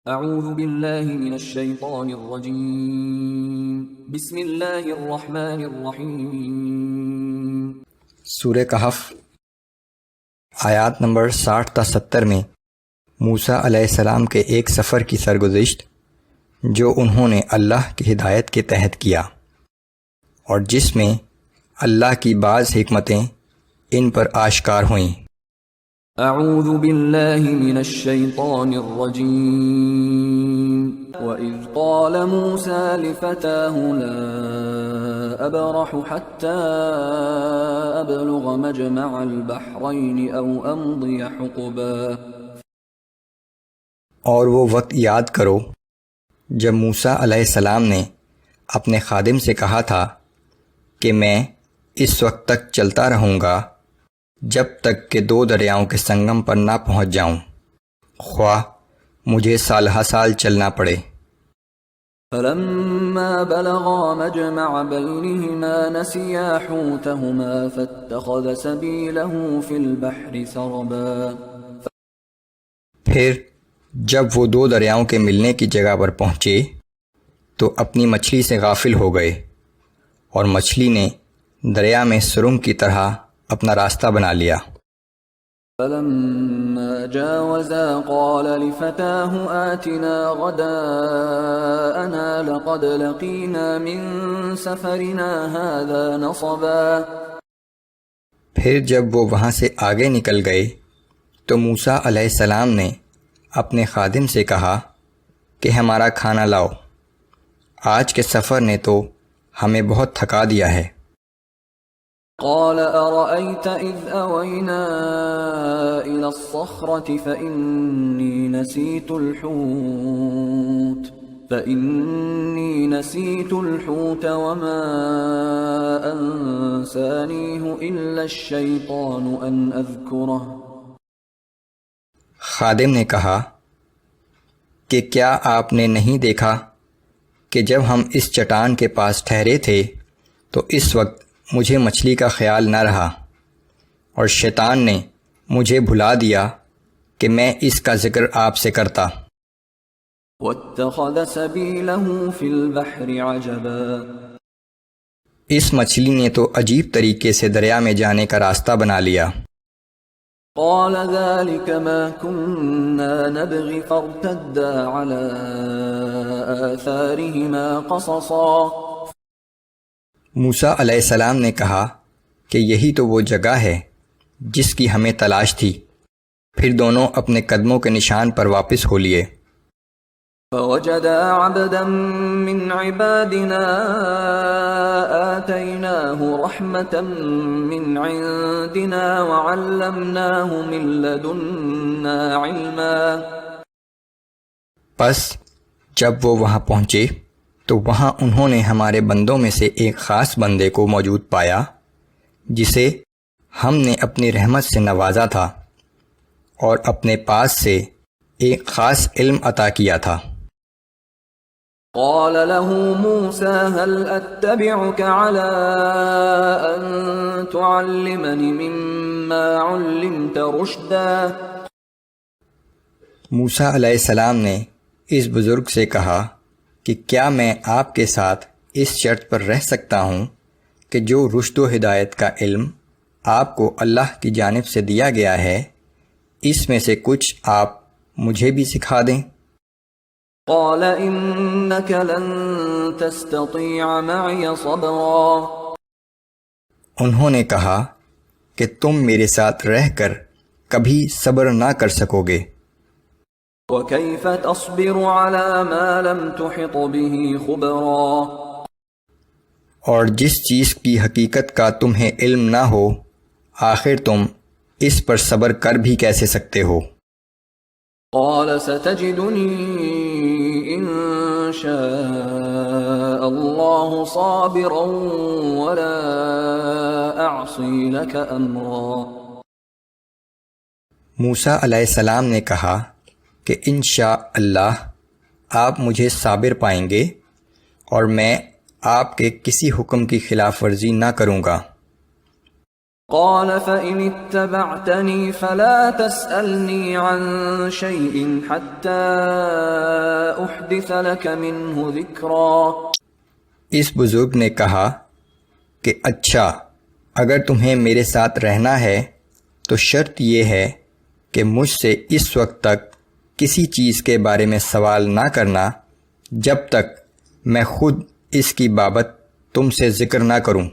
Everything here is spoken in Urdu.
اعوذ باللہ من الشیطان الرجیم بسم اللہ الرحمن الرحیم۔ سورہ کہف آیات نمبر 60 تا 70 میں موسیٰ علیہ السلام کے ایک سفر کی سرگزشت جو انہوں نے اللہ کی ہدایت کے تحت کیا اور جس میں اللہ کی بعض حکمتیں ان پر آشکار ہوئیں۔ اعوذ باللہ من الشیطان الرجیم۔ وَإِذْ قَالَ مُوسَى لِفَتَاهُ لَا أَبْرَحُ حَتَّى أَبْلُغَ مَجْمَعَ الْبَحْرَيْنِ أَوْ أَمْضِيَ حُقُبًا۔ اور وہ وقت یاد کرو جب موسیٰ علیہ السلام نے اپنے خادم سے کہا تھا کہ میں اس وقت تک چلتا رہوں گا جب تک کہ دو دریاؤں کے سنگم پر نہ پہنچ جاؤں، خواہ مجھے سالہ سال چلنا پڑے۔ فَلَمَّا بَلَغَا مَجْمَعَ بَيْنِهِمَا نَسِيَا حُوتَهُمَا فَاتَّخَذَ سَبِيلَهُ فِي الْبَحْرِ سَرَبًا۔ پھر جب وہ دو دریاؤں کے ملنے کی جگہ پر پہنچے تو اپنی مچھلی سے غافل ہو گئے اور مچھلی نے دریا میں سرنگ کی طرح اپنا راستہ بنا لیا۔ فَلَمَّا جَاوَزَا قَالَ لِفَتَاهُ آتِنَا غَدَاءَنَا لَقَدْ لَقِينَا مِن سَفَرِنَا هَذَا نَصَبًا۔ پھر جب وہ وہاں سے آگے نکل گئے تو موسیٰ علیہ السلام نے اپنے خادم سے کہا کہ ہمارا کھانا لاؤ، آج کے سفر نے تو ہمیں بہت تھکا دیا ہے۔ قال أرأيت إذ أوينا إلى الصخرة فإني نسيت الحوت وما أنسانيه إلا الشيطان أن أذكره۔ خادم نے کہا کہ کیا آپ نے نہیں دیکھا کہ جب ہم اس چٹان کے پاس ٹھہرے تھے تو اس وقت مجھے مچھلی کا خیال نہ رہا اور شیطان نے مجھے بھلا دیا کہ میں اس کا ذکر آپ سے کرتا۔ وَاتَّخَذَ سَبِيلَهُ فِي الْبَحْرِ عَجَبًا۔ اس مچھلی نے تو عجیب طریقے سے دریا میں جانے کا راستہ بنا لیا۔ قال ذلك ما كنا نبغي فارتدا على آثارهما قصصا۔ موسیٰ علیہ السلام نے کہا کہ یہی تو وہ جگہ ہے جس کی ہمیں تلاش تھی، پھر دونوں اپنے قدموں کے نشان پر واپس ہو لیے۔ فوجدا عبدا من عبادنا آتيناه رحمة من عندنا وعلمناه من لدنا علما۔ پس جب وہ وہاں پہنچے تو وہاں انہوں نے ہمارے بندوں میں سے ایک خاص بندے کو موجود پایا جسے ہم نے اپنی رحمت سے نوازا تھا اور اپنے پاس سے ایک خاص علم عطا کیا تھا۔ قال له موسى هل أتبعك على أن تعلمني مما علمت رشدا۔ موسیٰ علیہ السلام نے اس بزرگ سے کہا کہ کیا میں آپ کے ساتھ اس شرط پر رہ سکتا ہوں کہ جو رشد و ہدایت کا علم آپ کو اللہ کی جانب سے دیا گیا ہے اس میں سے کچھ آپ مجھے بھی سکھا دیں۔ قال إنك لن تستطيع معي صبرا۔ انہوں نے کہا کہ تم میرے ساتھ رہ کر کبھی صبر نہ کر سکو گے۔ وكيف تصبر على ما لم تحط به خبرا۔ اور جس چیز کی حقیقت کا تمہیں علم نہ ہو آخر تم اس پر صبر کر بھی کیسے سکتے ہو۔ قال ستجدني إن شاء الله صابرا ولا أعصي لك أمرا۔ موسیٰ علیہ السلام نے کہا کہ انشاءاللہ آپ مجھے صابر پائیں گے اور میں آپ کے کسی حکم کی خلاف ورزی نہ کروں گا۔ قال فإن اتبعتني فلا تسألني عن شيء حتى أحدث لك منه ذكرا۔ اس بزرگ نے کہا کہ اچھا، اگر تمہیں میرے ساتھ رہنا ہے تو شرط یہ ہے کہ مجھ سے اس وقت تک کسی چیز کے بارے میں سوال نہ کرنا جب تک میں خود اس کی بابت تم سے ذکر نہ کروں۔